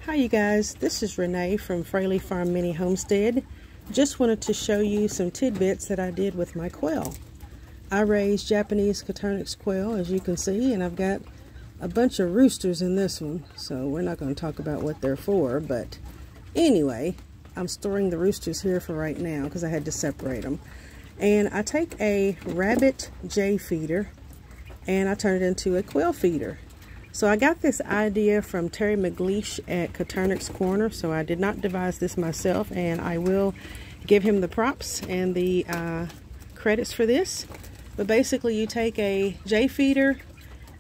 Hi you guys, this is Renee from Fraley Farm Mini Homestead. Just wanted to show you some tidbits that I did with my quail. I raised Japanese Coturnix quail, as you can see, and I've got a bunch of roosters in this one, so we're not going to talk about what they're for, but anyway, I'm storing the roosters here for right now because I had to separate them. And I take a rabbit jay feeder and I turn it into a quail feeder. So I got this idea from Terry McLeish at Coturnix Corner, so I did not devise this myself, and I will give him the props and the credits for this. But basically you take a jay feeder,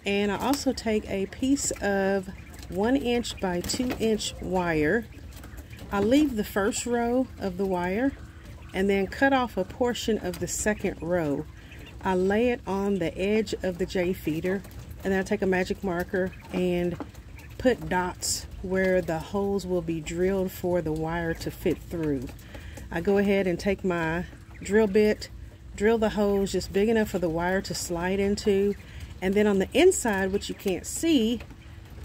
and I also take a piece of 1 inch by 2 inch wire. I leave the first row of the wire and then cut off a portion of the second row. I lay it on the edge of the jay feeder, and then I take a magic marker and put dots where the holes will be drilled for the wire to fit through. I go ahead and take my drill bit, drill the holes just big enough for the wire to slide into, and then on the inside, which you can't see,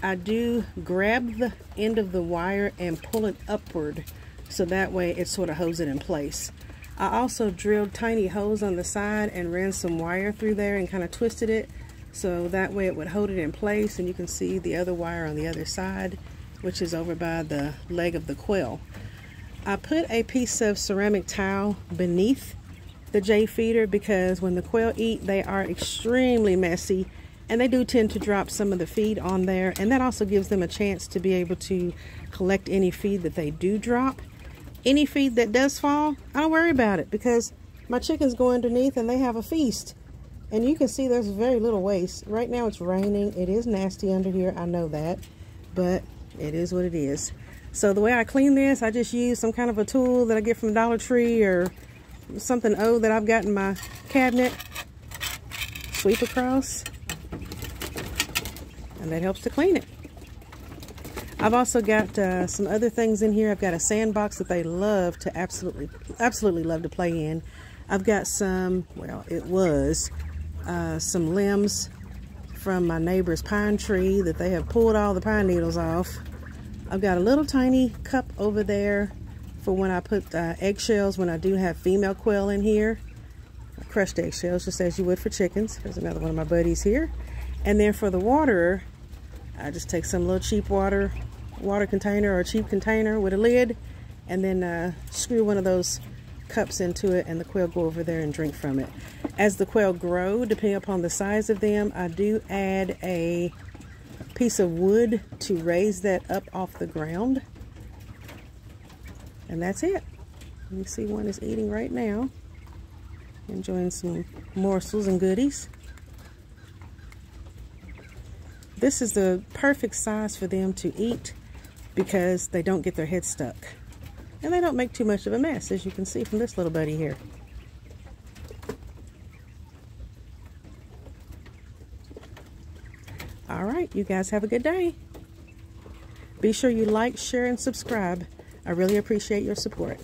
I do grab the end of the wire and pull it upward so that way it sort of holds it in place. I also drilled tiny holes on the side and ran some wire through there and kind of twisted it so that way it would hold it in place, and you can see the other wire on the other side, which is over by the leg of the quail. I put a piece of ceramic tile beneath the jay feeder because when the quail eat, they are extremely messy and they do tend to drop some of the feed on there, and that also gives them a chance to be able to collect any feed that they do drop. Any feed that does fall, I don't worry about it because my chickens go underneath and they have a feast. And you can see there's very little waste. Right now it's raining. It is nasty under here. I know that. But it is what it is. So the way I clean this, I just use some kind of a tool that I get from Dollar Tree or something old that I've got in my cabinet. Sweep across. And that helps to clean it. I've also got some other things in here. I've got a sandbox that they love to absolutely love to play in. I've got some, well, it was some limbs from my neighbor's pine tree that they have pulled all the pine needles off. I've got a little tiny cup over there for when I put eggshells when I do have female quail in here. Crushed eggshells, just as you would for chickens. There's another one of my buddies here. And then for the water, I just take some little cheap water container or a cheap container with a lid, and then screw one of those cups into it, and the quail go over there and drink from it. As the quail grow, depending upon the size of them, I do add a piece of wood to raise that up off the ground. And that's it. You see one is eating right now, enjoying some morsels and goodies. This is the perfect size for them to eat because they don't get their head stuck. And they don't make too much of a mess, as you can see from this little buddy here. All right, you guys have a good day. Be sure you like, share, and subscribe. I really appreciate your support.